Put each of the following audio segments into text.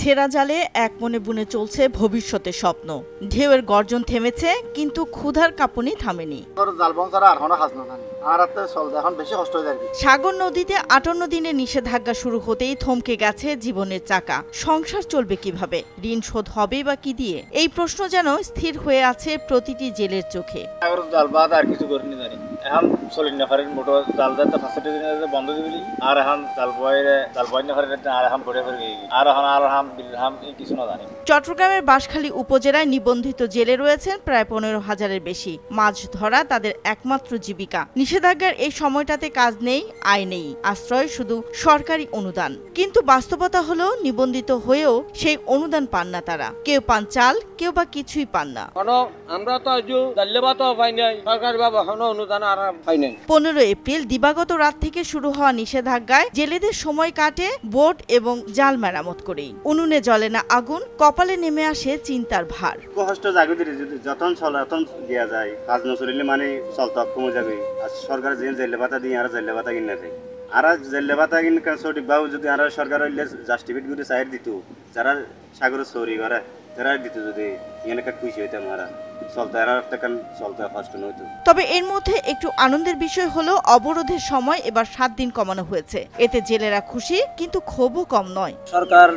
ছেঁড়া জালে এক মনে বুনে চলছে ভবিষ্যতের স্বপ্ন। ঢেউয়ের গর্জন থেমেছে, কিন্তু ক্ষুধার কাঁপুনি থামেনি। সাগর নদীতে ৫৮ দিনের নিষেধাজ্ঞা শুরু হতেই থমকে গেছে জীবনের চাকা। সংসার চলবে কিভাবে, ঋণ শোধ হবে বা কি দিয়ে, এই প্রশ্ন যেন স্থির হয়ে আছে প্রতিটি জেলের চোখে। চট্টগ্রামের বাঁশখালী উপজেলায় নিবন্ধিত জেলে রয়েছেন প্রায় ১৫,০০০-এর বেশি। মাছ ধরা তাদের একমাত্র জীবিকা। নিষেধাজ্ঞার এই সময়টাতে কাজ নেই, আয় নেই, আশ্রয় শুধু সরকারি অনুদান। কিন্তু বাস্তবতা হলো নিবন্ধিত হয়েও সেই অনুদান পান না তারা। কেউ পান চাল, কেউ বা কিছুই পান না। ১৫ এপ্রিল দিবাগত রাত থেকে শুরু হওয়া নিষেধাজ্ঞায় জেলেদের সময় কাটে বোট এবং জাল মেরামত করেই। উনুনে জ্বলে না আগুন, কপালে নেমে আসে চিন্তার ভার। যতন চলে তখন দেওয়া যায়, কাজ না চলিলে মানে চলতে কমে যাবে। আর সরকার যে জেলে ভাতা দিয়ে আর জেলে ভাতা কিনে দেয়, আর জেলে ভাতা কিনে সঠিকভাবে যদি আর সরকার জাস্টিফিকেট করে চাই দিত, যারা সাগরে চুরি করে তারা দিত, যদি এখানে খুশি হইতাম আর তবে এর মধ্যে একটু আনন্দের বিষয় হলো অবরোধের সময় এবার ৭ দিন কমানো হয়েছে। এতে জেলেরা খুশি, কিন্তু ক্ষোভও কম নয়। সরকার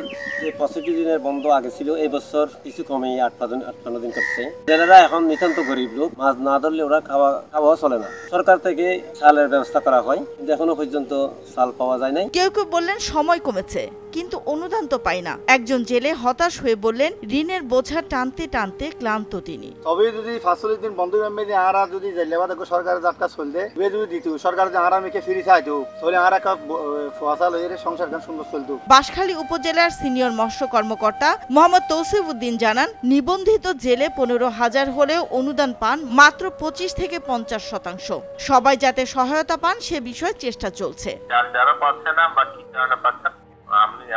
যে ৬৫ দিনের বন্ধ আগে ছিল, এই বছর কিছু কমে ৫৮ দিন করছে। জেলেরা এখন নিতান্ত গরিব লোক, মাছ না ধরলে ওরা খাওয়া চলে না। সরকার থেকে চালের ব্যবস্থা করা হয়, কিন্তু এখনো পর্যন্ত চাল পাওয়া যায় নাই। কেউ কেউ বললেন সময় কমেছে, কিন্তু অনুদান তো পাই না। একজন জেলে হতাশ হয়ে বললেন, ঋণের বোঝা টানতে টানতে ক্লান্ত তিনি। তবে যদি ৪৫ দিন বন্ধ করে আর যদি জেলেবাদ সরকারের জাটকা চলতে যদি দিত, সরকার যে আরামকে ফিরে চাইতো, তাহলে আর একটা ফসা লইরে সংসার সুন্দর চলতো। বাঁশখালী উপজেলার সিনিয়র মৎস্য কর্মকর্তা মোহাম্মদ তৌসিফ উদ্দিন জানান, নিবন্ধিত জেলে ১৫,০০০ হলেও অনুদান পান মাত্র ২৫ থেকে ৫০%। সবাই যাতে সহায়তা পান সে বিষয়ে চেষ্টা চলছে। যারা পাচ্ছে না বা কি কারণে পাচ্ছেন,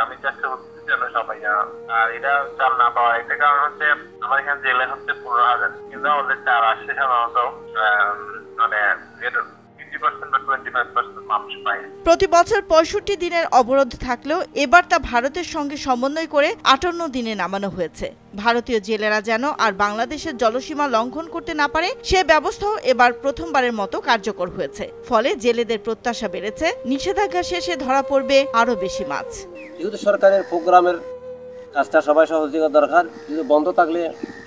আমি চেষ্টা করছি যেন সবাই জানান। আর এটা চাল না পাওয়া, এটা কারণ হচ্ছে আমার এখানে জেলে হচ্ছে ১৫,০০০, কিন্তু আমাদের চাল আসছে সাধারণত মানে প্রতি বছর ৬৫ দিনের অবরোধ থাকলেও এবার তা ভারতের সঙ্গে সমন্বয় করে ৫৮ দিনে নামানো হয়েছে। ভারতীয় জেলেরা যেন আর বাংলাদেশের জলসীমা লঙ্ঘন করতে না পারে সে ব্যবস্থাও এবার প্রথমবারের মতো কার্যকর হয়েছে। ফলে জেলেদের প্রত্যাশা বেড়েছে, নিষেধাজ্ঞা শেষে ধরা পড়বে আরো বেশি মাছ। যেহেতু সরকারের প্রোগ্রামের কাজটা সবাই সহযোগিতা দরকার, কিন্তু বন্ধ থাকলে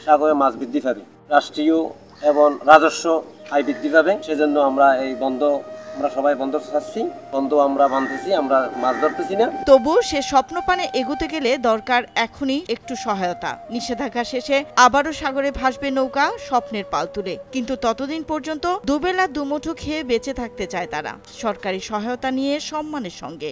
সাগরে মাছ বৃদ্ধি পাবে, রাষ্ট্রীয় এবং রাজস্ব আয় বৃদ্ধি পাবে। সেজন্য আমরা এই আমরা সবাই বন্ধ চাচ্ছি, বন্ধ আমরা বাঁধতেছি, আমরা মাছ ধরতেছি না। তবু সে স্বপ্নপানে এগোতে গেলে দরকার এখনই একটু সহায়তা। নিষেধাজ্ঞা শেষে আবারও সাগরে ভাসবে নৌকা স্বপ্নের পাল তুলে, কিন্তু ততদিন পর্যন্ত দুবেলা দুমুঠো খেয়ে বেঁচে থাকতে চায় তারা, সরকারি সহায়তা নিয়ে সম্মানের সঙ্গে।